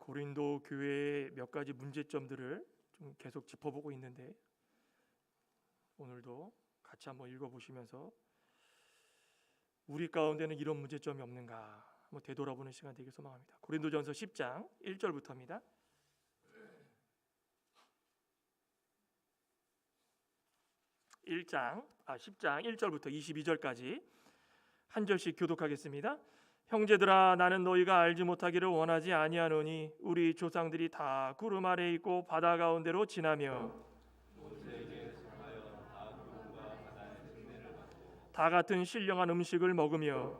고린도 교회의 몇 가지 문제점들을 좀 계속 짚어보고 있는데, 오늘도 같이 한번 읽어보시면서 우리 가운데는 이런 문제점이 없는가 한번 되돌아보는 시간 되길 소망합니다. 고린도전서 10장 1절부터입니다. 10장 1절부터 22절까지 한 절씩 교독하겠습니다. 형제들아, 나는 너희가 알지 못하기를 원하지 아니하노니 우리 조상들이 다 구름 아래 있고 바다 가운데로 지나며 다 같은 신령한 음식을 먹으며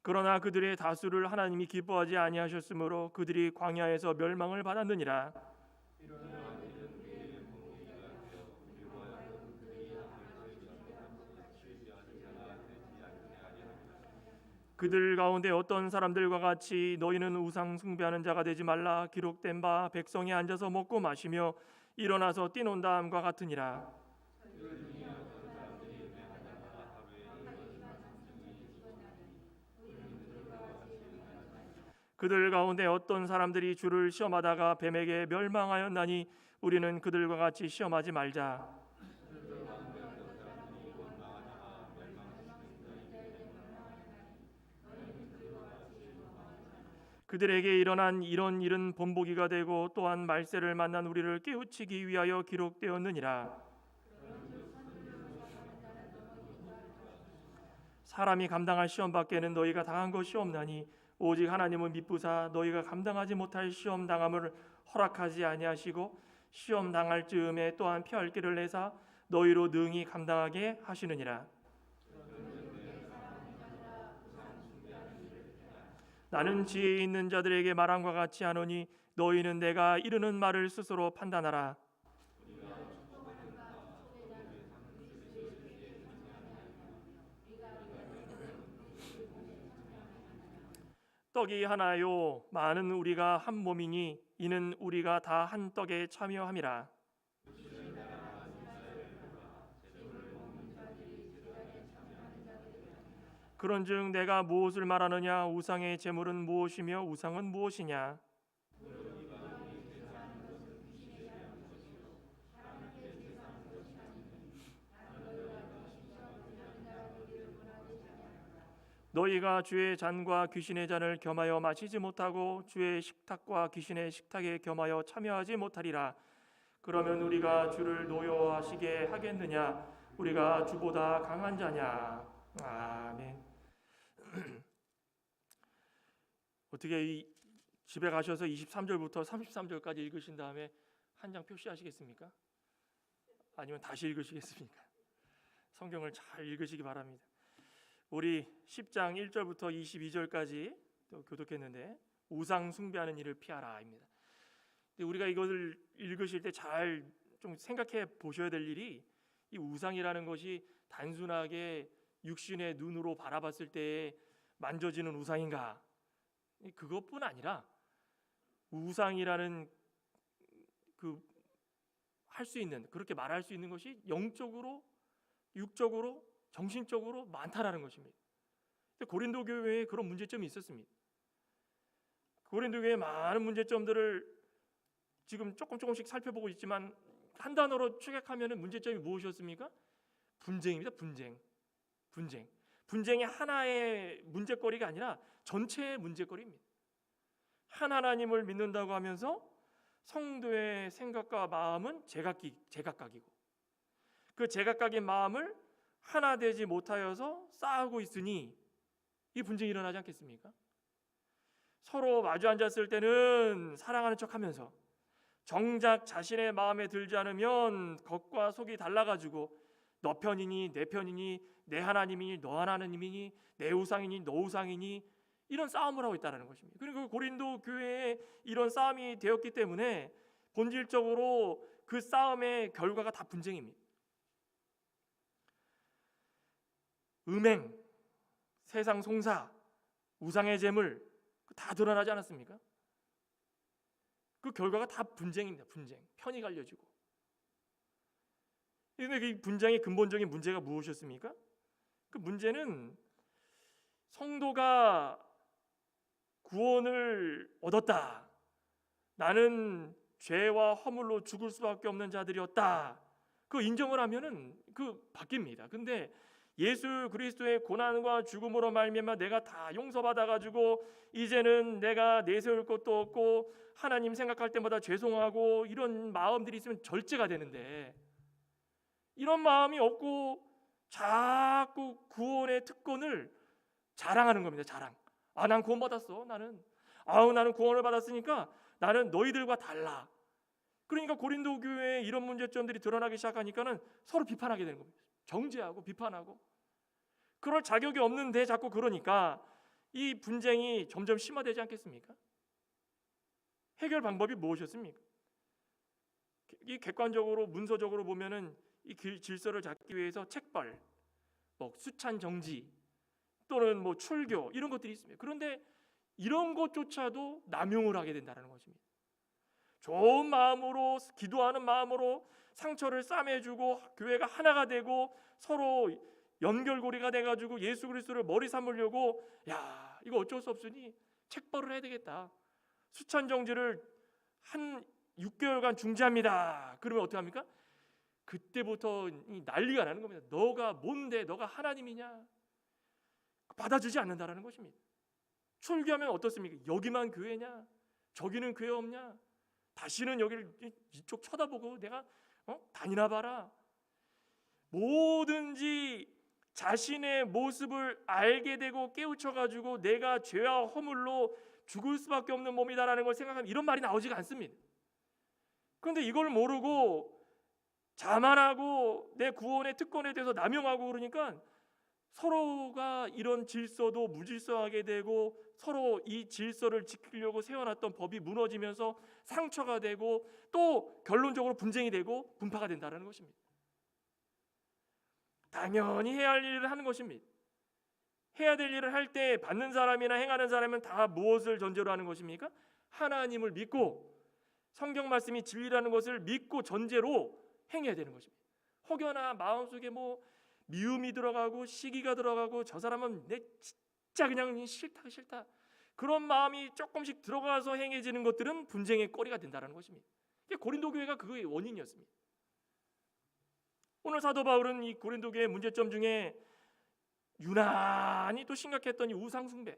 그러나 그들의 다수를 하나님이 기뻐하지 아니하셨으므로 그들이 광야에서 멸망을 받았느니라. 그들 가운데 어떤 사람들과 같이 너희는 우상 숭배하는 자가 되지 말라 기록된 바 백성이 앉아서 먹고 마시며 일어나서 뛰논다함과 같으니라. 그들 가운데 어떤 사람들이 주를 시험하다가 뱀에게 멸망하였나니 우리는 그들과 같이 시험하지 말자. 그들에게 일어난 이런 일은 본보기가 되고 또한 말세를 만난 우리를 깨우치기 위하여 기록되었느니라. 사람이 감당할 시험 밖에는 너희가 당한 것이 없나니 오직 하나님은 미쁘사 너희가 감당하지 못할 시험 당함을 허락하지 아니하시고 시험 당할 즈음에 또한 피할 길을 내사 너희로 능히 감당하게 하시느니라. 나는 지혜 있는 자들에게 말함과 같이 하노니 너희는 내가 이르는 말을 스스로 판단하라. 떡이 하나요 많은 우리가 한 몸이니 이는 우리가 다 한 떡에 참여함이라. 그런즉 내가 무엇을 말하느냐? 우상의 제물은 무엇이며 우상은 무엇이냐? 너희가 주의 잔과 귀신의 잔을 겸하여 마시지 못하고 주의 식탁과 귀신의 식탁에 겸하여 참여하지 못하리라. 그러면 우리가 주를 노여워하시게 하겠느냐? 우리가 주보다 강한 자냐? 아멘. 어떻게 집에 가셔서 23절부터 33절까지 읽으신 다음에 한 장 표시하시겠습니까? 아니면 다시 읽으시겠습니까? 성경을 잘 읽으시기 바랍니다. 우리 10장 1절부터 22절까지 또 교독했는데 우상 숭배하는 일을 피하라입니다. 근데 우리가 이것을 읽으실 때 잘 좀 생각해 보셔야 될 일이, 이 우상이라는 것이 단순하게 육신의 눈으로 바라봤을 때 만져지는 우상인가? 그것뿐 아니라 우상이라는 할 수 있는, 그렇게 말할 수 있는 것이 영적으로, 육적으로, 정신적으로 많다라는 것입니다. 고린도 교회에 그런 문제점이 있었습니다. 고린도 교회의 많은 문제점들을 지금 조금씩 살펴보고 있지만 한 단어로 축약하면 문제점이 무엇이었습니까? 분쟁입니다. 분쟁이 하나의 문제거리가 아니라 전체의 문제거리입니다. 한 하나님을 믿는다고 하면서 성도의 생각과 마음은 제각각이고 그 제각각의 마음을 하나 되지 못하여서 싸우고 있으니 이 분쟁이 일어나지 않겠습니까? 서로 마주 앉았을 때는 사랑하는 척하면서 정작 자신의 마음에 들지 않으면 겉과 속이 달라가지고 너 편이니 내 편이니 내 하나님이니 너 하나님이니 내 우상이니 너 우상이니 이런 싸움을 하고 있다는 것입니다. 그리고 고린도 교회에 이런 싸움이 되었기 때문에 본질적으로 그 싸움의 결과가 다 분쟁입니다. 음행, 세상 송사, 우상의 제물 다 드러나지 않았습니까? 그 결과가 다 분쟁입니다. 편이 갈려지고 근데 이 분쟁의 근본적인 문제가 무엇이었습니까? 그 문제는 성도가 구원을 얻었다. 나는 죄와 허물로 죽을 수밖에 없는 자들이었다. 그 인정을 하면은 그 바뀝니다. 근데 예수 그리스도의 고난과 죽음으로 말미암아 내가 다 용서받아 가지고 이제는 내가 내세울 것도 없고 하나님 생각할 때마다 죄송하고 이런 마음들이 있으면 절제가 되는데, 이런 마음이 없고 자꾸 구원의 특권을 자랑하는 겁니다. 자랑. 난 구원 받았어. 나는 구원을 받았으니까 나는 너희들과 달라. 그러니까 고린도 교회에 이런 문제점들이 드러나기 시작하니까는 서로 비판하게 되는 겁니다. 정죄하고 비판하고. 그럴 자격이 없는데 자꾸 그러니까 이 분쟁이 점점 심화되지 않겠습니까? 해결 방법이 무엇이었습니까? 이 객관적으로 문서적으로 보면은 이 질서를 잡기 위해서 책벌, 수찬 정지 또는 출교 이런 것들이 있습니다. 그런데 이런 것조차도 남용을 하게 된다는 것입니다. 좋은 마음으로 기도하는 마음으로 상처를 싸매주고 교회가 하나가 되고 서로 연결고리가 돼가지고 예수 그리스도를 머리 삼으려고 이거 어쩔 수 없으니 책벌을 해야 되겠다. 수찬 정지를 한 6개월간 중지합니다. 그러면 어떻게 합니까? 그때부터 난리가 나는 겁니다. 너가 뭔데? 너가 하나님이냐? 받아주지 않는다라는 것입니다. 출교하면 어떻습니까? 여기만 교회냐? 저기는 교회 없냐? 다시는 여기를 이쪽 쳐다보고 내가 다니나 봐라. 뭐든지 자신의 모습을 알게 되고 깨우쳐가지고 내가 죄와 허물로 죽을 수밖에 없는 몸이다라는 걸 생각하면 이런 말이 나오지가 않습니다. 그런데 이걸 모르고 자만하고 내 구원의 특권에 대해서 남용하고 그러니까 서로가 이런 질서도 무질서하게 되고 서로 이 질서를 지키려고 세워놨던 법이 무너지면서 상처가 되고 또 결론적으로 분쟁이 되고 분파가 된다는 것입니다. 당연히 해야 할 일을 하는 것입니다. 해야 될 일을 할 때 받는 사람이나 행하는 사람은 다 무엇을 전제로 하는 것입니까? 하나님을 믿고 성경 말씀이 진리라는 것을 믿고 전제로 행해야 되는 것입니다. 혹여나 마음속에 미움이 들어가고 시기가 들어가고 저 사람은 내 진짜 그냥 싫다 그런 마음이 조금씩 들어가서 행해지는 것들은 분쟁의 거리가 된다는 것입니다. 고린도 교회가 그거의 원인이었습니다. 오늘 사도 바울은 이 고린도 교회의 문제점 중에 유난히 또 심각했던 이 우상 숭배,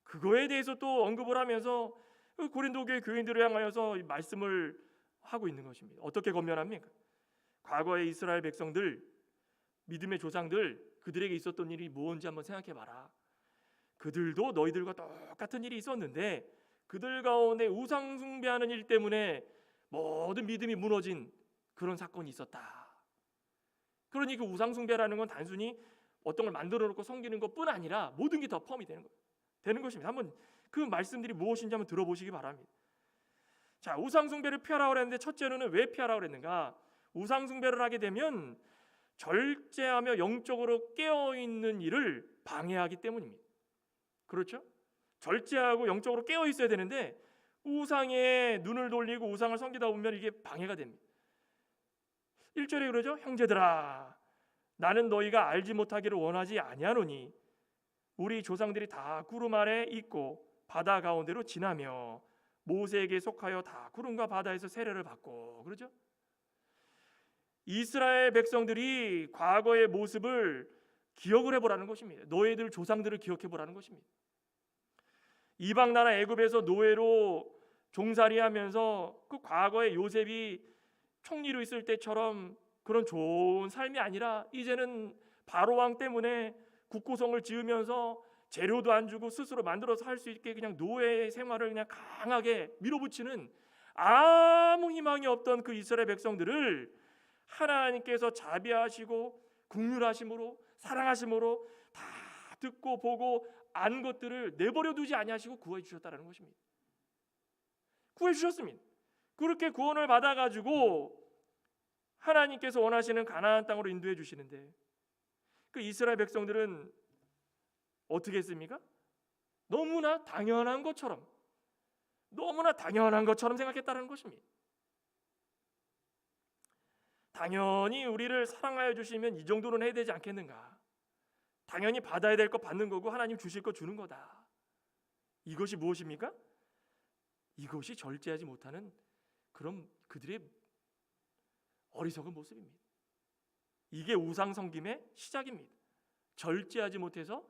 그거에 대해서 또 언급을 하면서 고린도 교회 교인들을 향하여서 이 말씀을 하고 있는 것입니다. 어떻게 권면합니까? 과거의 이스라엘 백성들, 믿음의 조상들, 그들에게 있었던 일이 무엇인지 한번 생각해봐라. 그들도 너희들과 똑같은 일이 있었는데 그들 가운데 우상 숭배하는 일 때문에 모든 믿음이 무너진 그런 사건이 있었다. 그러니 그 우상 숭배라는 건 단순히 어떤 걸 만들어 놓고 섬기는 것뿐 아니라 모든 게 다 포함이 되는 것입니다. 한번 그 말씀들이 무엇인지 한번 들어보시기 바랍니다. 자, 우상 숭배를 피하라고 했는데 첫째로는 왜 피하라고 했는가? 우상 숭배를 하게 되면 절제하며 영적으로 깨어 있는 일을 방해하기 때문입니다. 그렇죠? 절제하고 영적으로 깨어 있어야 되는데 우상에 눈을 돌리고 우상을 섬기다 보면 이게 방해가 됩니다. 1절에 그러죠. 형제들아, 나는 너희가 알지 못하기를 원하지 아니하노니 우리 조상들이 다 구름 아래 있고 바다 가운데로 지나며 모세에게 속하여 다 구름과 바다에서 세례를 받고, 그러죠? 이스라엘 백성들이 과거의 모습을 기억을 해보라는 것입니다. 너희들 조상들을 기억해보라는 것입니다. 이방 나라 애굽에서 노예로 종살이하면서 그 과거의 요셉이 총리로 있을 때처럼 그런 좋은 삶이 아니라 이제는 바로 왕 때문에 국고성을 지으면서 재료도 안 주고 스스로 만들어서 할 수 있게 그냥 노예 생활을 그냥 강하게 밀어붙이는 아무 희망이 없던 그 이스라엘 백성들을 하나님께서 자비하시고 긍휼하심으로 사랑하심으로 다 듣고 보고 안 것들을 내버려 두지 아니하시고 구해 주셨다는 것입니다. 구해 주셨습니다. 그렇게 구원을 받아 가지고 하나님께서 원하시는 가나안 땅으로 인도해 주시는데 그 이스라엘 백성들은 어떻게 했습니까? 너무나 당연한 것처럼 생각했다는 것입니다. 당연히 우리를 사랑하여 주시면 이 정도는 해야 되지 않겠는가? 당연히 받아야 될 거 받는 거고 하나님 주실 거 주는 거다. 이것이 무엇입니까? 이것이 절제하지 못하는 그런 그들의 어리석은 모습입니다. 이게 우상 섬김의 시작입니다. 절제하지 못해서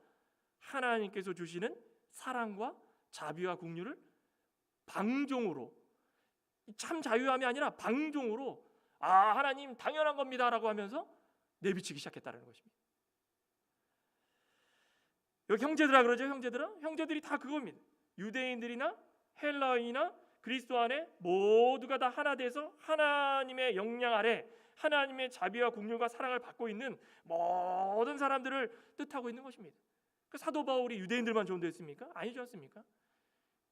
하나님께서 주시는 사랑과 자비와 긍휼을 방종으로, 참 자유함이 아니라 방종으로 하나님 당연한 겁니다라고 하면서 내비치기 시작했다는 것입니다. 여기 형제들아 그러죠. 형제들이 다 그겁니다. 유대인들이나 헬라인이나 그리스도 안에 모두가 다 하나 돼서 하나님의 영향 아래 하나님의 자비와 긍휼과 사랑을 받고 있는 모든 사람들을 뜻하고 있는 것입니다. 그 사도 바울이 유대인들만 전도했습니까? 아니지 않습니까?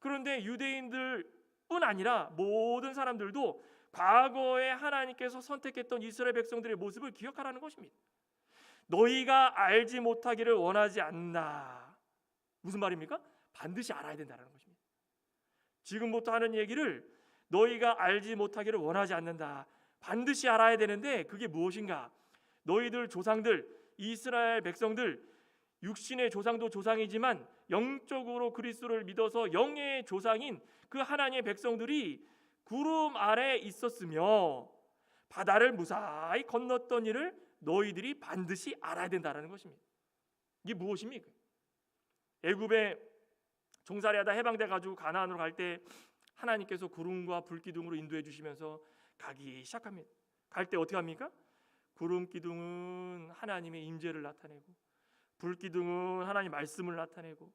그런데 유대인들뿐 아니라 모든 사람들도 과거에 하나님께서 선택했던 이스라엘 백성들의 모습을 기억하라는 것입니다. 너희가 알지 못하기를 원하지 않나. 무슨 말입니까? 반드시 알아야 된다는 것입니다. 지금부터 하는 얘기를 너희가 알지 못하기를 원하지 않는다. 반드시 알아야 되는데 그게 무엇인가? 너희들 조상들, 이스라엘 백성들, 육신의 조상도 조상이지만 영적으로 그리스도를 믿어서 영의 조상인 그 하나님의 백성들이 구름 아래 있었으며 바다를 무사히 건넜던 일을 너희들이 반드시 알아야 된다는 것입니다. 이게 무엇입니까? 애굽에 종살이하다 해방돼 가지고 가나안으로 갈 때 하나님께서 구름과 불기둥으로 인도해 주시면서 가기 시작합니다. 갈 때 어떻게 합니까? 구름 기둥은 하나님의 임재를 나타내고 불기둥은 하나님 말씀을 나타내고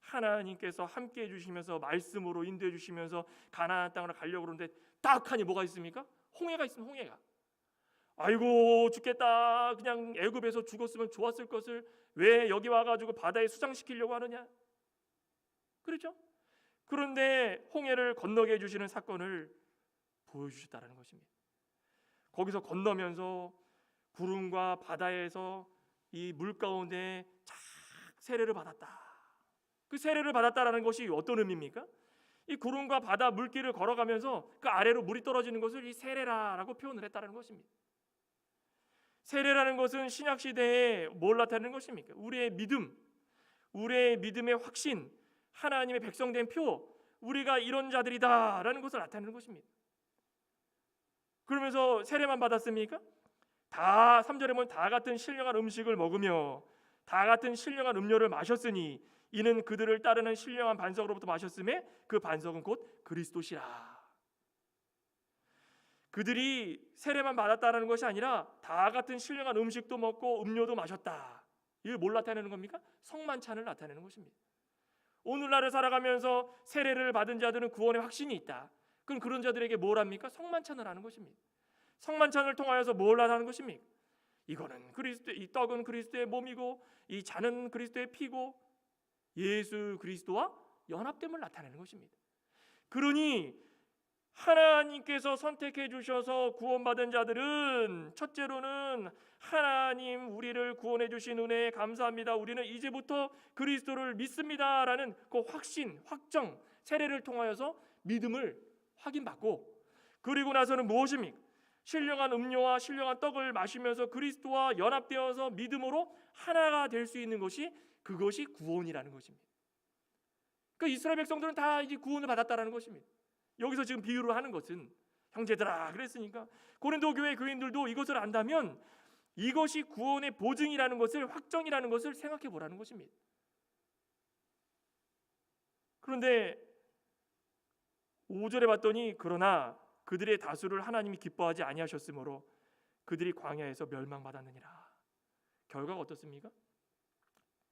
하나님께서 함께해 주시면서 말씀으로 인도해 주시면서 가나안 땅으로 가려고 그러는데 딱 하니 뭐가 있습니까? 홍해가 있습니다. 홍해가. 아이고 죽겠다. 그냥 애굽에서 죽었으면 좋았을 것을 왜 여기 와가지고 바다에 수장시키려고 하느냐? 그렇죠? 그런데 홍해를 건너게 해주시는 사건을 보여주셨다는 것입니다. 거기서 건너면서 구름과 바다에서 이 물 가운데 착 세례를 받았다. 그 세례를 받았다라는 것이 어떤 의미입니까? 이 구름과 바다 물길을 걸어가면서 그 아래로 물이 떨어지는 것을 이 세례라라고 표현을 했다는 것입니다. 세례라는 것은 신약 시대에 뭘 나타내는 것입니까? 우리의 믿음, 우리의 믿음의 확신, 하나님의 백성된 표, 우리가 이런 자들이다라는 것을 나타내는 것입니다. 그러면서 세례만 받았습니까? 다 3절에 보면 다 같은 신령한 음식을 먹으며 다 같은 신령한 음료를 마셨으니 이는 그들을 따르는 신령한 반석으로부터 마셨음에 그 반석은 곧 그리스도시라. 그들이 세례만 받았다는 것이 아니라 다 같은 신령한 음식도 먹고 음료도 마셨다. 이걸 뭘 나타내는 겁니까? 성만찬을 나타내는 것입니다. 오늘날을 살아가면서 세례를 받은 자들은 구원의 확신이 있다. 그럼 그런 자들에게 뭘 합니까? 성만찬을 하는 것입니다. 성만찬을 통하여서 뭘 하는 것입니까? 이거는 이 떡은 그리스도의 몸이고 이 잔은 그리스도의 피고 예수 그리스도와 연합됨을 나타내는 것입니다. 그러니 하나님께서 선택해 주셔서 구원받은 자들은 첫째로는 하나님 우리를 구원해 주신 은혜에 감사합니다. 우리는 이제부터 그리스도를 믿습니다라는 그 확신, 확정, 세례를 통하여서 믿음을 확인받고 그리고 나서는 무엇입니까? 신령한 음료와 신령한 떡을 마시면서 그리스도와 연합되어서 믿음으로 하나가 될 수 있는 것이 그것이 구원이라는 것입니다. 그 이스라엘 백성들은 다 이제 구원을 받았다라는 것입니다. 여기서 지금 비유를 하는 것은 형제들아 그랬으니까 고린도 교회 교인들도 이것을 안다면 이것이 구원의 보증이라는 것을 확정이라는 것을 생각해 보라는 것입니다. 그런데 5절에 봤더니 그러나 그들의 다수를 하나님이 기뻐하지 아니하셨으므로 그들이 광야에서 멸망받았느니라. 결과가 어떻습니까?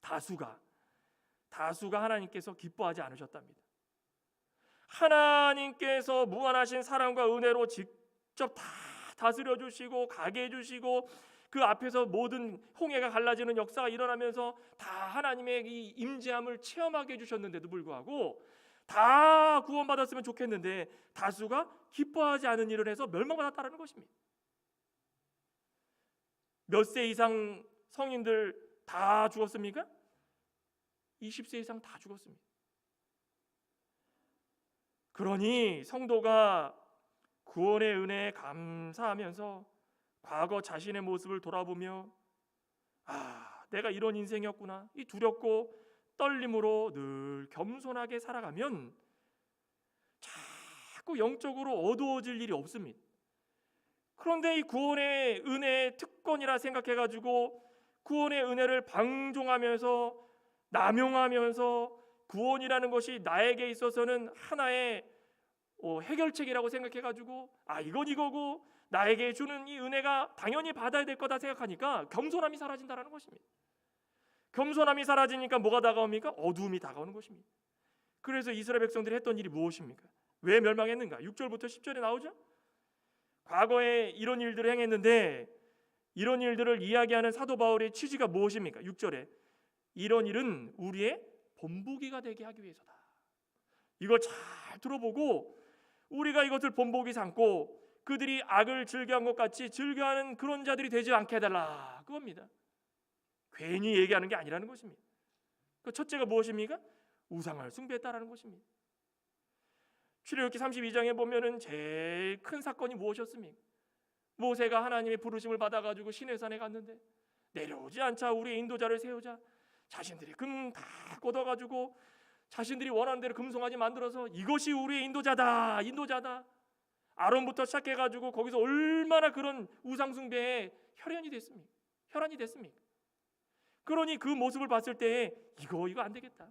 다수가 하나님께서 기뻐하지 않으셨답니다. 하나님께서 무한하신 사랑과 은혜로 직접 다 다스려 주시고 가게 해 주시고 그 앞에서 모든 홍해가 갈라지는 역사가 일어나면서 다 하나님의 이 임재함을 체험하게 해 주셨는데도 불구하고 다 구원받았으면 좋겠는데 다수가 기뻐하지 않은 일을 해서 멸망받았다는 것입니다. 몇 세 이상 성인들 다 죽었습니까? 20세 이상 다 죽었습니다. 그러니 성도가 구원의 은혜에 감사하면서 과거 자신의 모습을 돌아보며 내가 이런 인생이었구나, 이 두렵고 떨림으로 늘 겸손하게 살아가면 자꾸 영적으로 어두워질 일이 없습니다. 그런데 이 구원의 은혜의 특권이라 생각해가지고 구원의 은혜를 방종하면서 남용하면서 구원이라는 것이 나에게 있어서는 하나의 해결책이라고 생각해가지고 이건 이거고 나에게 주는 이 은혜가 당연히 받아야 될 거다 생각하니까 겸손함이 사라진다는 것입니다. 겸손함이 사라지니까 뭐가 다가옵니까? 어두움이 다가오는 것입니다. 그래서 이스라엘 백성들이 했던 일이 무엇입니까? 왜 멸망했는가? 6절부터 10절에 나오죠. 과거에 이런 일들을 행했는데 이런 일들을 이야기하는 사도 바울의 취지가 무엇입니까? 6절에 이런 일은 우리의 본보기가 되게 하기 위해서다. 이걸 잘 들어보고 우리가 이것을 본보기 삼고 그들이 악을 즐겨한 것 같이 즐겨하는 그런 자들이 되지 않게 해달라, 그겁니다. 괜히 얘기하는 게 아니라는 것입니다. 그 첫째가 무엇입니까? 우상을 숭배했다라는 것입니다. 출애굽기 32장에 보면은 제일 큰 사건이 무엇이었습니까? 모세가 하나님의 부르심을 받아가지고 시내산에 갔는데 내려오지 않자 우리의 인도자를 세우자 자신들이 금 다 걷어가지고 자신들이 원하는 대로 금송아지 만들어서 이것이 우리의 인도자다, 인도자다. 아론부터 시작해가지고 거기서 얼마나 그런 우상숭배에 혈안이 됐습니까? 그러니 그 모습을 봤을 때 이거 안 되겠다.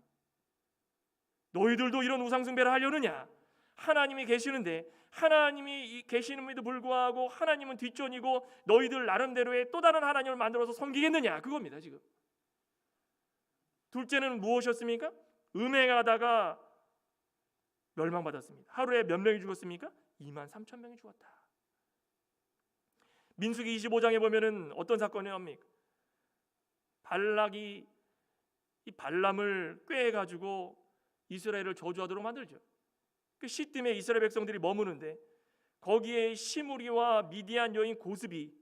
너희들도 이런 우상숭배를 하려느냐? 하나님이 계시는데 하나님이 계시는데도 불구하고 하나님은 뒷전이고 너희들 나름대로의 또 다른 하나님을 만들어서 섬기겠느냐? 그겁니다 지금. 둘째는 무엇이었습니까? 음행하다가 멸망받았습니다. 하루에 몇 명이 죽었습니까? 23,000명이 죽었다. 민수기 25장에 보면은 어떤 사건이 납니까? 발락이 이 발람을 꾀해가지고 이스라엘을 저주하도록 만들죠. 그 시딤에 이스라엘 백성들이 머무는데 거기에 시므리와 미디안 여인 고스비,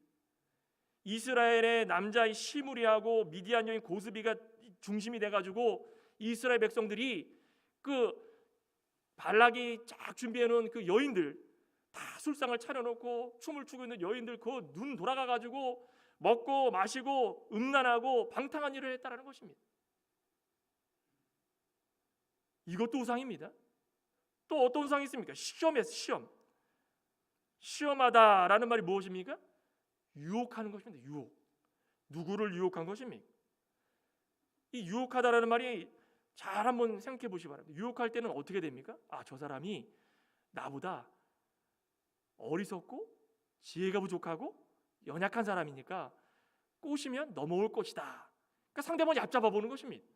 이스라엘의 남자의 시므리하고 미디안 여인 고스비가 중심이 돼가지고 이스라엘 백성들이 그 발락이 쫙 준비해놓은 그 여인들 다 술상을 차려놓고 춤을 추고 있는 여인들 그 눈 돌아가가지고 먹고 마시고 음란하고 방탕한 일을 했다라는 것입니다. 이것도 우상입니다. 또 어떤 우상이 있습니까? 시험이에요. 시험하다라는 말이 무엇입니까? 유혹하는 것입니다. 유혹. 누구를 유혹한 것입니까? 이 유혹하다라는 말이 잘 한번 생각해 보시기 바랍니다. 유혹할 때는 어떻게 됩니까? 저 사람이 나보다 어리석고 지혜가 부족하고 연약한 사람이니까 꼬시면 넘어올 것이다. 그러니까 상대방을 얕잡아 보는 것입니다.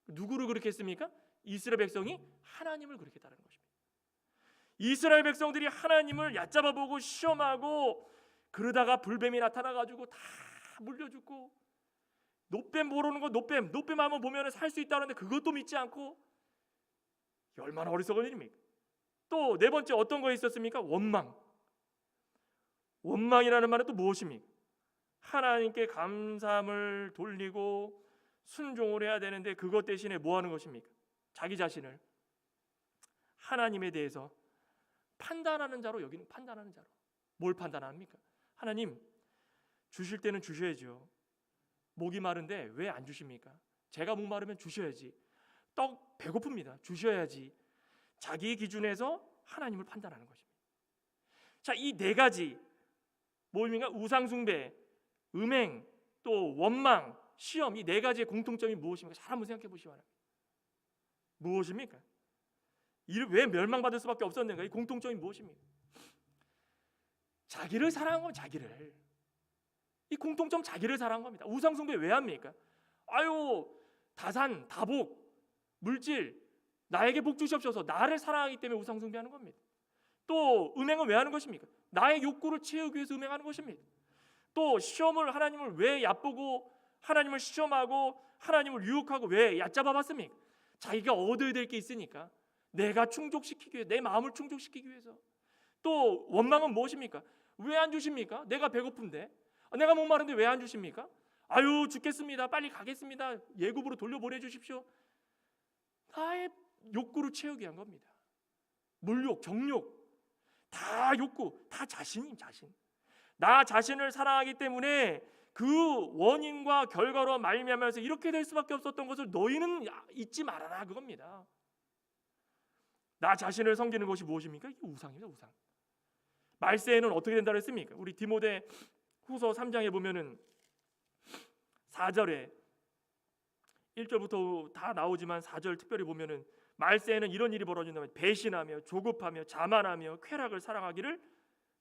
누구를 그렇게 했습니까? 이스라엘 백성이 하나님을 그렇게 했다는 것입니다. 이스라엘 백성들이 하나님을 얕잡아 보고 시험하고 그러다가 불뱀이 나타나가지고 다 물려 죽고 노뱀 모르는 거 노뱀 한번 보면 살 수 있다는데 그것도 믿지 않고 얼마나 어리석은 일입니까? 또 네 번째 어떤 거 있었습니까? 원망이라는 말은 또 무엇입니까? 하나님께 감사함을 돌리고 순종을 해야 되는데 그것 대신에 뭐 하는 것입니까? 자기 자신을 하나님에 대해서 판단하는 자로 여기는 판단하는 자로. 뭘 판단합니까? 하나님 주실 때는 주셔야죠. 목이 마른데 왜 안 주십니까? 제가 목 마르면 주셔야지. 떡 배고픕니다. 주셔야지. 자기 기준에서 하나님을 판단하는 것입니다. 자, 이 네 가지 뭐입니까? 우상숭배, 음행, 또 원망, 시험, 이 네 가지의 공통점이 무엇입니까? 잘 한번 생각해 보시기 바랍니다. 무엇입니까? 왜 멸망받을 수밖에 없었는가? 이 공통점이 무엇입니까? 자기를 사랑한 건 자기를. 이 공통점 자기를 사랑한 겁니다. 우상숭배 왜 합니까? 다산, 다복, 물질, 나에게 복 주시옵소서. 나를 사랑하기 때문에 우상숭배하는 겁니다. 또 음행은 왜 하는 것입니까? 나의 욕구를 채우기 위해서 음행하는 것입니다. 또 시험을 하나님을 왜 얕보고 하나님을 시험하고 하나님을 유혹하고 왜 얕잡아 봤습니까? 자기가 얻어야 될 게 있으니까 내가 충족시키기 위해 내 마음을 충족시키기 위해서. 또 원망은 무엇입니까? 왜 안 주십니까? 내가 배고픈데 내가 목마른데 왜 안 주십니까? 죽겠습니다. 빨리 가겠습니다. 예굽으로 돌려보내 주십시오. 나의 욕구를 채우기 위한 겁니다. 물욕, 정욕 다 욕구, 다 자신. 나 자신을 사랑하기 때문에 그 원인과 결과로 말미암아서 이렇게 될 수밖에 없었던 것을 너희는 잊지 말아라, 그겁니다. 나 자신을 섬기는 것이 무엇입니까? 이게 우상입니다. 우상. 말세에는 어떻게 된다고 했습니까? 우리 디모데 후서 3장에 보면은 4절에 1절부터 다 나오지만 4절 특별히 보면은 말세에는 이런 일이 벌어진다면 배신하며 조급하며 자만하며 쾌락을 사랑하기를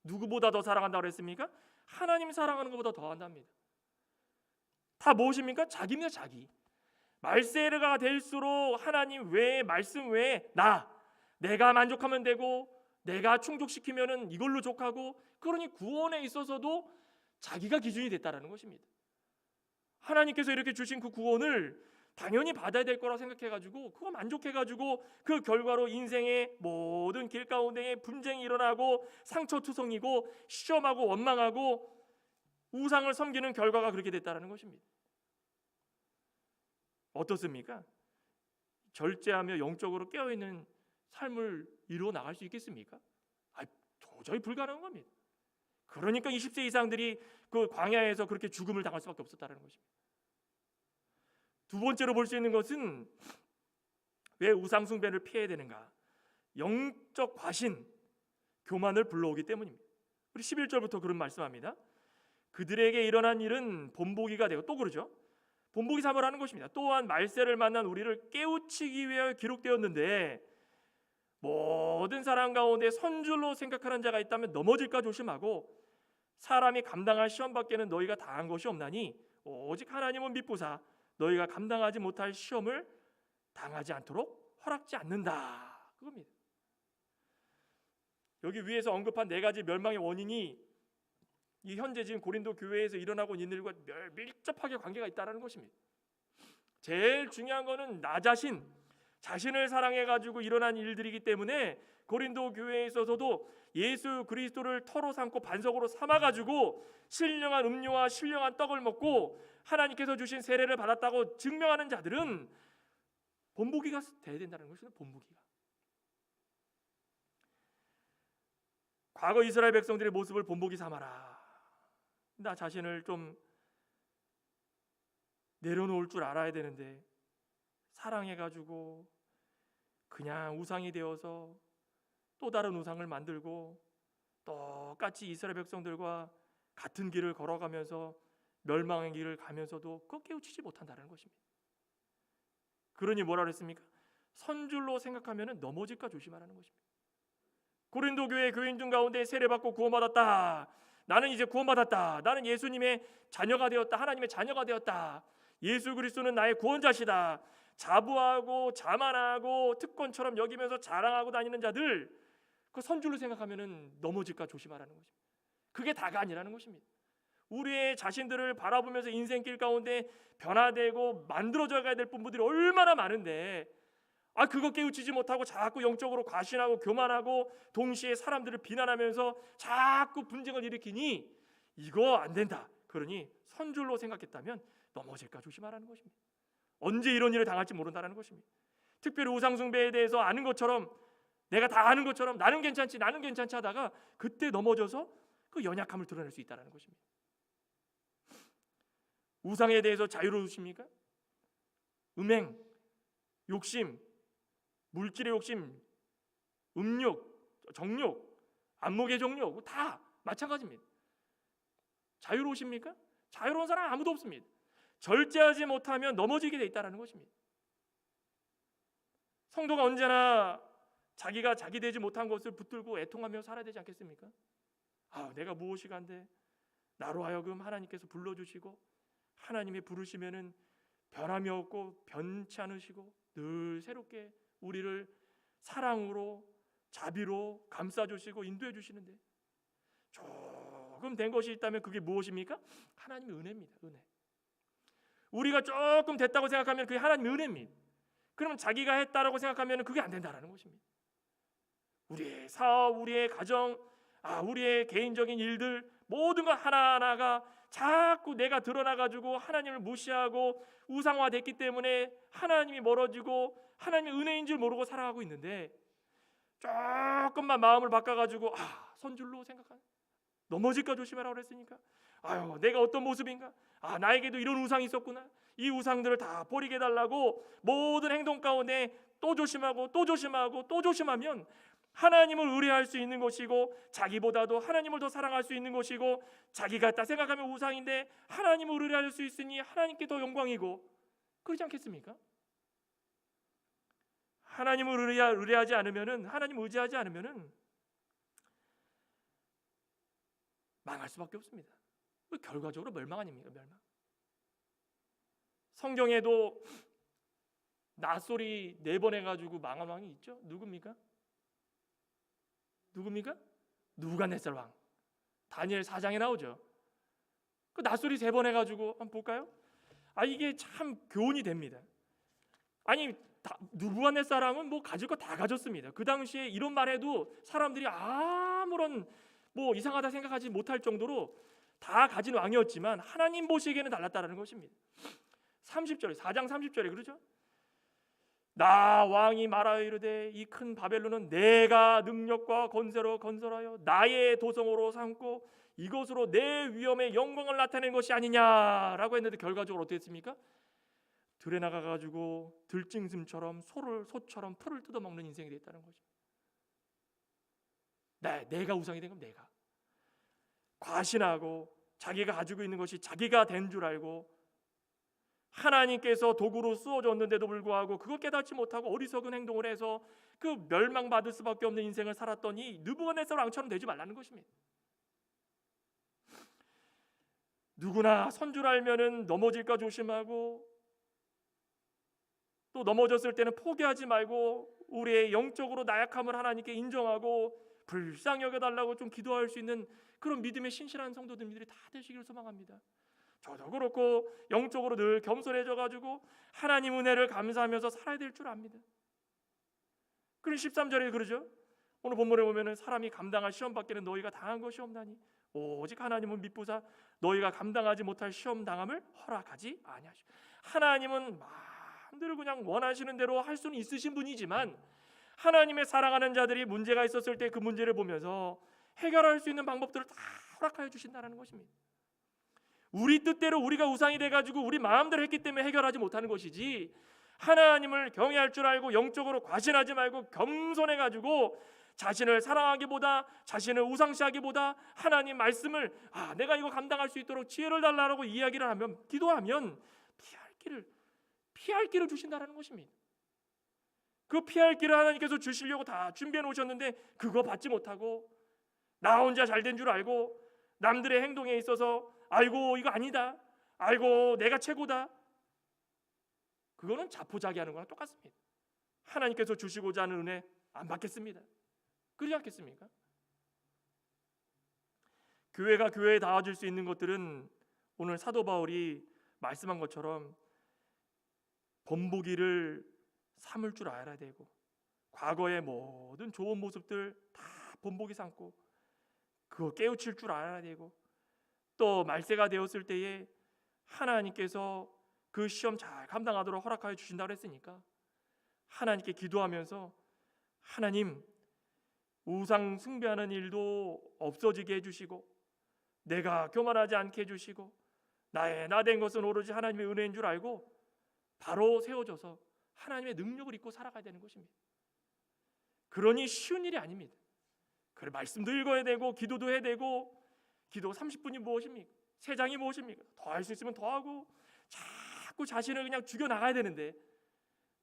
누구보다 더 사랑한다고 했습니까? 하나님 사랑하는 것보다 더 한답니다. 다 무엇입니까? 자기입니다. 자기. 말세가 될수록 하나님 외에, 말씀 외에 내가 만족하면 되고 내가 충족시키면은 이걸로 족하고, 그러니 구원에 있어서도 자기가 기준이 됐다라는 것입니다. 하나님께서 이렇게 주신 그 구원을 당연히 받아야 될 거라고 생각해가지고 그거 만족해가지고 그 결과로 인생의 모든 길 가운데에 분쟁이 일어나고 상처투성이고 시험하고 원망하고 우상을 섬기는 결과가 그렇게 됐다라는 것입니다. 어떻습니까? 절제하며 영적으로 깨어있는 삶을 이루어 나갈 수 있겠습니까? 도저히 불가능한 겁니다. 그러니까 20세 이상들이 그 광야에서 그렇게 죽음을 당할 수밖에 없었다는 것입니다. 두 번째로 볼 수 있는 것은 왜 우상 숭배를 피해야 되는가? 영적 과신, 교만을 불러오기 때문입니다. 우리 11절부터 그런 말씀합니다. 그들에게 일어난 일은 본보기가 되고, 또 그러죠. 본보기 삼을 하는 것입니다. 또한 말세를 만난 우리를 깨우치기 위하여 기록되었는데 모든 사람 가운데 선줄로 생각하는 자가 있다면 넘어질까 조심하고 사람이 감당할 시험 밖에는 너희가 당한 것이 없나니 오직 하나님은 믿부사 너희가 감당하지 못할 시험을 당하지 않도록 허락지 않는다, 그겁니다. 여기 위에서 언급한 네 가지 멸망의 원인이 이 현재 지금 고린도 교회에서 일어나고 있는 일과 밀접하게 관계가 있다는 것입니다. 제일 중요한 거는 나 자신을 사랑해가지고 일어난 일들이기 때문에 고린도 교회에 있어서도 예수 그리스도를 터로 삼고 반석으로 삼아가지고 신령한 음료와 신령한 떡을 먹고 하나님께서 주신 세례를 받았다고 증명하는 자들은 본보기가 돼야 된다는 것입니다. 본보기가. 과거 이스라엘 백성들의 모습을 본보기 삼아라. 나 자신을 좀 내려놓을 줄 알아야 되는데 사랑해가지고 그냥 우상이 되어서 또 다른 우상을 만들고 똑같이 이스라엘 백성들과 같은 길을 걸어가면서 멸망의 길을 가면서도 그거 깨우치지 못한다는 것입니다. 그러니 뭐라 그랬습니까? 선줄로 생각하면 넘어질까 조심하라는 것입니다. 고린도 교회 교인들 가운데 세례받고 구원받았다. 나는 이제 구원받았다. 나는 예수님의 자녀가 되었다. 하나님의 자녀가 되었다. 예수 그리스도는 나의 구원자시다. 자부하고 자만하고 특권처럼 여기면서 자랑하고 다니는 자들, 그 선줄로 생각하면 넘어질까 조심하라는 것입니다. 그게 다가 아니라는 것입니다. 우리의 자신들을 바라보면서 인생길 가운데 변화되고 만들어져 가야 될 분들이 얼마나 많은데 그거 깨우치지 못하고 자꾸 영적으로 과신하고 교만하고 동시에 사람들을 비난하면서 자꾸 분쟁을 일으키니 이거 안 된다. 그러니 선줄로 생각했다면 넘어질까 조심하라는 것입니다. 언제 이런 일을 당할지 모른다는 것입니다. 특별히 우상숭배에 대해서 아는 것처럼, 내가 다 아는 것처럼 나는 괜찮지 하다가 그때 넘어져서 그 연약함을 드러낼 수 있다는 것입니다. 우상에 대해서 자유로우십니까? 음행, 욕심, 물질의 욕심, 음욕, 정욕, 안목의 정욕 다 마찬가지입니다. 자유로우십니까? 자유로운 사람 아무도 없습니다. 절제하지 못하면 넘어지게 돼 있다는 것입니다. 성도가 언제나 자기가 자기 되지 못한 것을 붙들고 애통하며 살아야 되지 않겠습니까? 내가 무엇이 간데 나로 하여금 하나님께서 불러주시고 하나님이 부르시면은 변함이 없고 변치 않으시고 늘 새롭게 우리를 사랑으로 자비로 감싸주시고 인도해 주시는데 조금 된 것이 있다면 그게 무엇입니까? 하나님의 은혜입니다. 은혜. 우리가 조금 됐다고 생각하면 그게 하나님의 은혜입니다. 그러면 자기가 했다라고 생각하면 그게 안 된다라는 것입니다. 우리의 사업, 우리의 가정, 우리의 개인적인 일들 모든 것 하나하나가 자꾸 내가 드러나가지고 하나님을 무시하고 우상화됐기 때문에 하나님이 멀어지고 하나님의 은혜인 줄 모르고 살아가고 있는데 조금만 마음을 바꿔가지고 선줄로 생각하는, 넘어질까 조심하라고 그랬으니까 아유 내가 어떤 모습인가? 아 나에게도 이런 우상이 있었구나. 이 우상들을 다 버리게 해달라고 모든 행동 가운데 또 조심하고 또 조심하고 또 조심하면 하나님을 의뢰할 수 있는 것이고 자기보다도 하나님을 더 사랑할 수 있는 것이고 자기가 다 생각하면 우상인데 하나님을 의뢰할 수 있으니 하나님께 더 영광이고 그렇지 않겠습니까? 하나님을 의뢰하지 않으면은 하나님 의지하지 않으면은 망할 수밖에 없습니다. 결과적으로 멸망 아닙니까? 멸망. 성경에도 낫소리 4번 해가지고 망한 왕이 있죠. 누굽니까? 누부갓네살 왕. 다니엘 4장에 나오죠. 그 낫소리 3번 해가지고 한번 볼까요? 아 이게 참 교훈이 됩니다. 아니 누부갓네살 왕은 뭐 가질 거 다 가졌습니다. 그 당시에 이런 말해도 사람들이 아무런 뭐 이상하다 생각하지 못할 정도로 다 가진 왕이었지만 하나님 보시기에는 달랐다라는 것입니다. 30절에 4장 30절에 그러죠. 나 왕이 말하여 이르되 이 큰 바벨론은 내가 능력과 권세로 건설하여 나의 도성으로 삼고 이것으로 내 위엄의 영광을 나타낸 것이 아니냐라고 했는데 결과적으로 어떻게 했습니까? 들에 나가가지고 들짐승처럼 소처럼 풀을 뜯어먹는 인생이 됐다는 거죠. 내가 우상이 된 건 내가 과신하고 자기가 가지고 있는 것이 자기가 된 줄 알고 하나님께서 도구로 쓰어졌는데도 불구하고 그걸 깨닫지 못하고 어리석은 행동을 해서 그 멸망받을 수밖에 없는 인생을 살았더니 느부갓네살 왕처럼 되지 말라는 것입니다. 누구나 선줄 알면은 넘어질까 조심하고 또 넘어졌을 때는 포기하지 말고 우리의 영적으로 나약함을 하나님께 인정하고 불쌍히 여겨달라고 좀 기도할 수 있는 그런 믿음의 신실한 성도들이 다 되시기를 소망합니다. 저도 그렇고 영적으로 늘 겸손해져가지고 하나님 은혜를 감사하면서 살아야 될 줄 압니다. 그럼 13절에 그러죠. 오늘 본문에 보면은 사람이 감당할 시험 밖에는 너희가 당한 것이 없나니 오직 하나님은 믿보사 너희가 감당하지 못할 시험 당함을 허락하지 아니하시오. 하나님은 마음대로 그냥 원하시는 대로 할 수는 있으신 분이지만 하나님의 사랑하는 자들이 문제가 있었을 때 그 문제를 보면서 해결할 수 있는 방법들을 다 허락하여 주신다는 것입니다. 우리 뜻대로 우리가 우상이 돼가지고 우리 마음대로 했기 때문에 해결하지 못하는 것이지 하나님을 경외할 줄 알고 영적으로 과신하지 말고 겸손해가지고 자신을 사랑하기보다 자신을 우상시하기보다 하나님 말씀을 내가 이거 감당할 수 있도록 지혜를 달라고 이야기를 하면 기도하면 피할 길을 주신다는 것입니다. 그 피할 길을 하나님께서 주시려고 다 준비해 놓으셨는데 그거 받지 못하고 나 혼자 잘된 줄 알고 남들의 행동에 있어서 아이고 이거 아니다, 아이고 내가 최고다, 그거는 자포자기하는 거랑 똑같습니다. 하나님께서 주시고자 하는 은혜 안 받겠습니다. 그러지 않겠습니까? 교회가 교회에 닿아줄 수 있는 것들은 오늘 사도 바울이 말씀한 것처럼 본보기를 삼을 줄 알아야 되고 과거의 모든 좋은 모습들 다 본보기 삼고 그거 깨우칠 줄 알아야 되고 또 말세가 되었을 때에 하나님께서 그 시험 잘 감당하도록 허락하여 주신다고 했으니까 하나님께 기도하면서 하나님 우상 숭배하는 일도 없어지게 해주시고 내가 교만하지 않게 해주시고 나의 나된 것은 오로지 하나님의 은혜인 줄 알고 바로 세워져서 하나님의 능력을 잊고 살아가야 되는 것입니다. 그러니 쉬운 일이 아닙니다. 그래 말씀도 읽어야 되고 기도도 해야 되고 기도 30분이 무엇입니까? 3장이 무엇입니까? 더 할 수 있으면 더 하고 자꾸 자신을 그냥 죽여나가야 되는데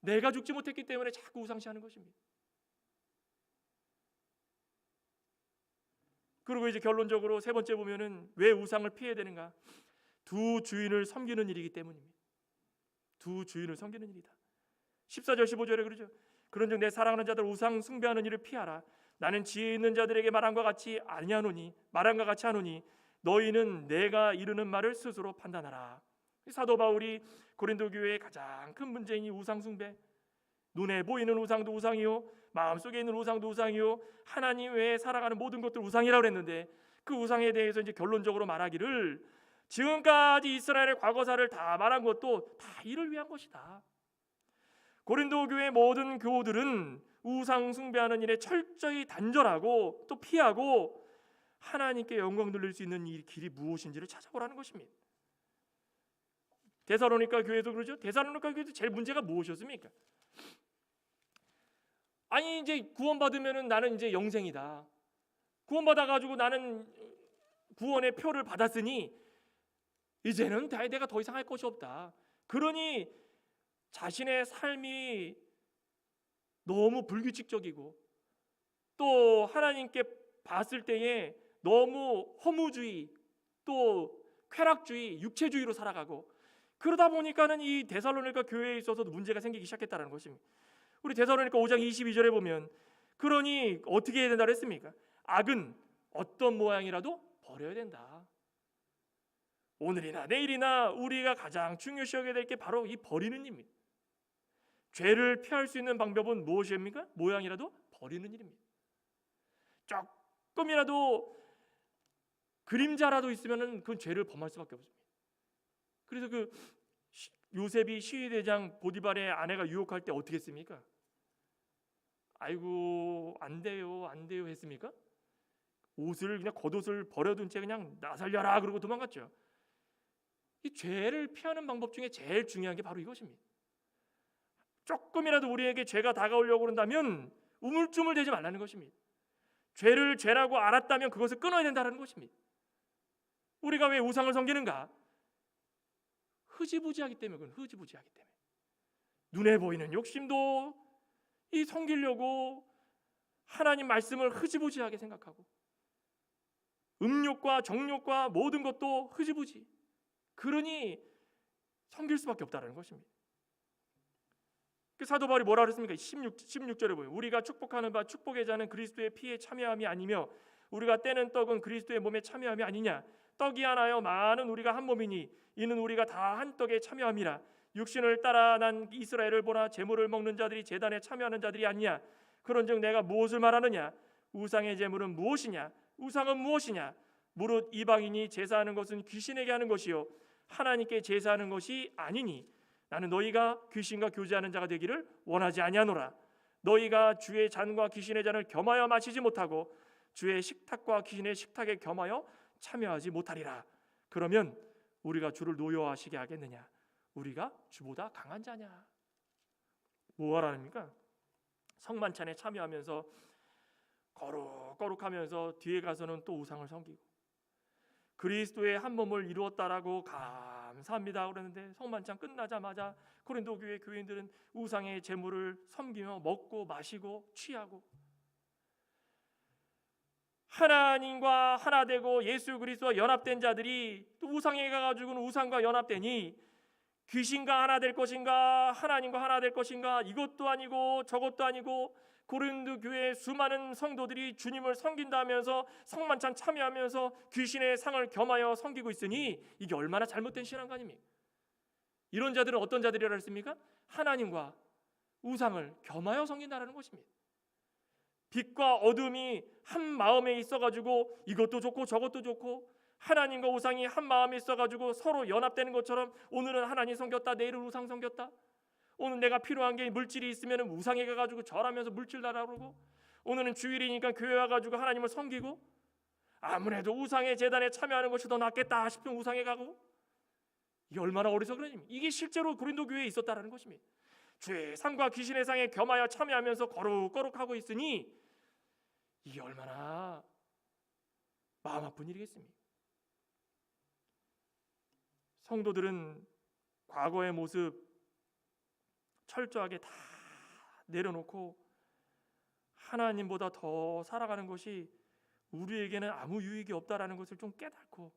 내가 죽지 못했기 때문에 자꾸 우상시하는 것입니다. 그리고 이제 결론적으로 3번째 보면은 왜 우상을 피해야 되는가? 두 주인을 섬기는 일이기 때문입니다. 두 주인을 섬기는 일이다. 14절 15절에 그러죠. 그런즉 내 사랑하는 자들 우상 숭배하는 일을 피하라. 나는 지혜 있는 자들에게 말함과 같이 하노니 너희는 내가 이르는 말을 스스로 판단하라. 사도 바울이 고린도 교회의 가장 큰 문제인 이 우상 숭배, 눈에 보이는 우상도 우상이요 마음속에 있는 우상도 우상이요 하나님 외에 살아가는 모든 것들 우상이라고 했는데 그 우상에 대해서 이제 결론적으로 말하기를 지금까지 이스라엘의 과거사를 다 말한 것도 다 이를 위한 것이다. 고린도 교회 모든 교우들은 우상 숭배하는 일에 철저히 단절하고 또 피하고 하나님께 영광 돌릴 수 있는 이 길이 무엇인지를 찾아보라는 것입니다. 데살로니가 교회도 그러죠. 데살로니가 교회도 제일 문제가 무엇이었습니까? 아니 이제 구원받으면은 나는 이제 영생이다. 구원받아가지고 나는 구원의 표를 받았으니 이제는 내가 더 이상 할 것이 없다. 그러니 자신의 삶이 너무 불규칙적이고 또 하나님께 봤을 때에 너무 허무주의 또 쾌락주의, 육체주의로 살아가고 그러다 보니까는 이 데살로니가 교회에 있어서도 문제가 생기기 시작했다는 것입니다. 우리 데살로니가 5장 22절에 보면 그러니 어떻게 해야 된다고 했습니까? 악은 어떤 모양이라도 버려야 된다. 오늘이나 내일이나 우리가 가장 중요시 여겨야 될 게 바로 이 버리는 일입니다. 죄를 피할 수 있는 방법은 무엇입니까? 모양이라도 버리는 일입니다. 조금이라도 그림자라도 있으면은 그건 죄를 범할 수밖에 없습니다. 그래서 그 요셉이 시위대장 보디발의 아내가 유혹할 때 어떻게 했습니까? 아이고 안 돼요 했습니까? 옷을 그냥 겉옷을 버려둔 채 그냥 나 살려라 그러고 도망갔죠. 이 죄를 피하는 방법 중에 제일 중요한 게 바로 이것입니다. 조금이라도 우리에게 죄가 다가오려고 그런다면 우물쭈물대지 말라는 것입니다. 죄를 죄라고 알았다면 그것을 끊어야 된다는 것입니다. 우리가 왜 우상을 섬기는가? 흐지부지하기 때문에. 그건 흐지부지하기 때문에 눈에 보이는 욕심도 이 섬기려고 하나님 말씀을 흐지부지하게 생각하고 음욕과 정욕과 모든 것도 흐지부지. 그러니 섬길 수밖에 없다는 것입니다. 그 사도 바울이 뭐라 그랬습니까? 16절에 보면 우리가 축복하는 바 축복의 자는 그리스도의 피에 참여함이 아니며 우리가 떼는 떡은 그리스도의 몸에 참여함이 아니냐. 떡이 하나여 많은 우리가 한 몸이니 이는 우리가 다 한 떡에 참여함이라. 육신을 따라 난 이스라엘을 보나 제물을 먹는 자들이 제단에 참여하는 자들이 아니냐. 그런즉 내가 무엇을 말하느냐? 우상의 제물은 무엇이냐? 우상은 무엇이냐? 무릇 이방인이 제사하는 것은 귀신에게 하는 것이요 하나님께 제사하는 것이 아니니 나는 너희가 귀신과 교제하는 자가 되기를 원하지 아니하노라. 너희가 주의 잔과 귀신의 잔을 겸하여 마시지 못하고 주의 식탁과 귀신의 식탁에 겸하여 참여하지 못하리라. 그러면 우리가 주를 노여워하시게 하겠느냐? 우리가 주보다 강한 자냐? 뭐하라니까? 성만찬에 참여하면서 거룩하면서 뒤에 가서는 또 우상을 섬기고 그리스도의 한 몸을 이루었다라고 감사합니다 그러는데 성만찬 끝나자마자 고린도 교회 교인들은 우상의 제물을 섬기며 먹고 마시고 취하고 하나님과 하나 되고 예수 그리스도와 연합된 자들이 또 우상에 가가지고는 우상과 연합되니 귀신과 하나 될 것인가 하나님과 하나 될 것인가 이것도 아니고 저것도 아니고 고린도 교회의 수많은 성도들이 주님을 섬긴다면서 성만찬 참여하면서 귀신의 상을 겸하여 섬기고 있으니 이게 얼마나 잘못된 신앙관입니까? 이런 자들은 어떤 자들이라 했습니까? 하나님과 우상을 겸하여 섬긴다는 것입니다. 빛과 어둠이 한 마음에 있어가지고 이것도 좋고 저것도 좋고 하나님과 우상이 한 마음에 있어가지고 서로 연합되는 것처럼 오늘은 하나님 섬겼다 내일은 우상 섬겼다 오늘 내가 필요한 게 물질이 있으면 우상에 가가지고 절하면서 물질 달라고 그러고 오늘은 주일이니까 교회 와가지고 하나님을 섬기고 아무래도 우상의 제단에 참여하는 것이 더 낫겠다 싶으면 우상에 가고 이게 얼마나 어리석은 일입니까? 이게 실제로 고린도 교회에 있었다는 것입니다. 주의 상과 귀신의 상에 겸하여 참여하면서 거룩하고 있으니 이게 얼마나 마음 아픈 일이겠습니까? 성도들은 과거의 모습 철저하게 다 내려놓고 하나님보다 더 살아가는 것이 우리에게는 아무 유익이 없다라는 것을 좀 깨닫고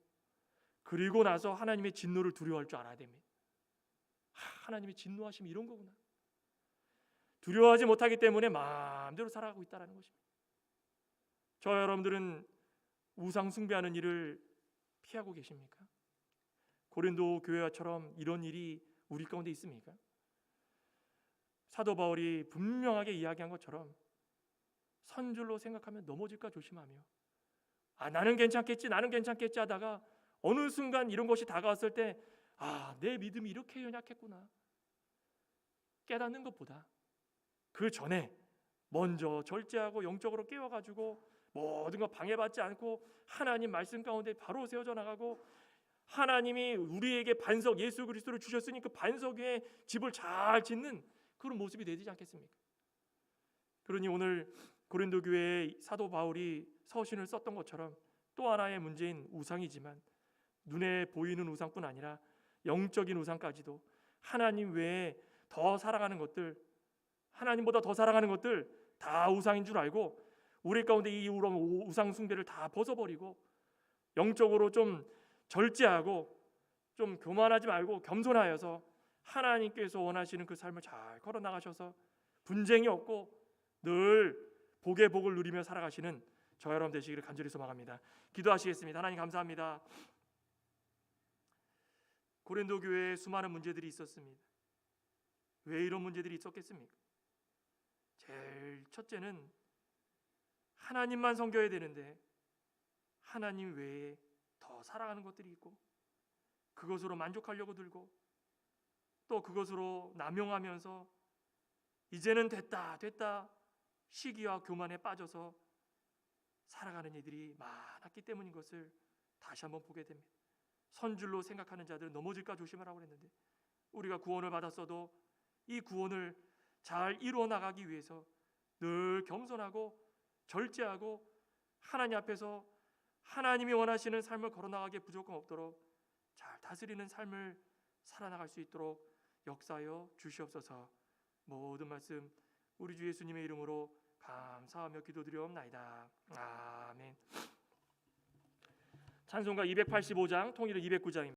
그리고 나서 하나님의 진노를 두려워할 줄 알아야 됩니다. 하나님의 진노하심이 이런 거구나. 두려워하지 못하기 때문에 마음대로 살아가고 있다는 것입니다. 저와 여러분들은 우상 숭배하는 일을 피하고 계십니까? 고린도 교회처럼 이런 일이 우리 가운데 있습니까? 사도 바울이 분명하게 이야기한 것처럼 선줄로 생각하면 넘어질까 조심하며 나는 괜찮겠지 하다가 어느 순간 이런 것이 다가왔을 때 내 믿음이 이렇게 연약했구나 깨닫는 것보다 그 전에 먼저 절제하고 영적으로 깨워가지고 모든 거 방해받지 않고 하나님 말씀 가운데 바로 세워져 나가고, 하나님이 우리에게 반석 예수 그리스도를 주셨으니 그 반석 위에 집을 잘 짓는 그런 모습이 되지 않겠습니까? 그러니 오늘 고린도 교회의 사도 바울이 서신을 썼던 것처럼 또 하나의 문제인 우상이지만, 눈에 보이는 우상뿐 아니라 영적인 우상까지도 하나님 외에 더 사랑하는 것들, 하나님보다 더 사랑하는 것들 다 우상인 줄 알고, 우리 가운데 이 우상 숭배를 다 벗어버리고 영적으로 좀 절제하고 좀 교만하지 말고 겸손하여서 하나님께서 원하시는 그 삶을 잘 걸어 나가셔서 분쟁이 없고 늘 복의 복을 누리며 살아가시는 저 여러분 되시기를 간절히 소망합니다. 기도하시겠습니다. 하나님 감사합니다. 고린도 교회에 수많은 문제들이 있었습니다. 왜 이런 문제들이 있었겠습니까? 제일 첫째는 하나님만 섬겨야 되는데 하나님 외에 더 사랑하는 것들이 있고, 그것으로 만족하려고 들고 또 그것으로 남용하면서 이제는 됐다 시기와 교만에 빠져서 살아가는 이들이 많았기 때문인 것을 다시 한번 보게 됩니다. 선줄로 생각하는 자들은 넘어질까 조심하라고 했는데, 우리가 구원을 받았어도 이 구원을 잘 이루어 나가기 위해서 늘 겸손하고 절제하고 하나님 앞에서 하나님이 원하시는 삶을 걸어나가기에 부족함 없도록 잘 다스리는 삶을 살아나갈 수 있도록 역사하여 주시옵소서. 모든 말씀 우리 주 예수님의 이름으로 감사하며 기도드리옵나이다. 아멘. 찬송가 285장, 통일은 209장입니다.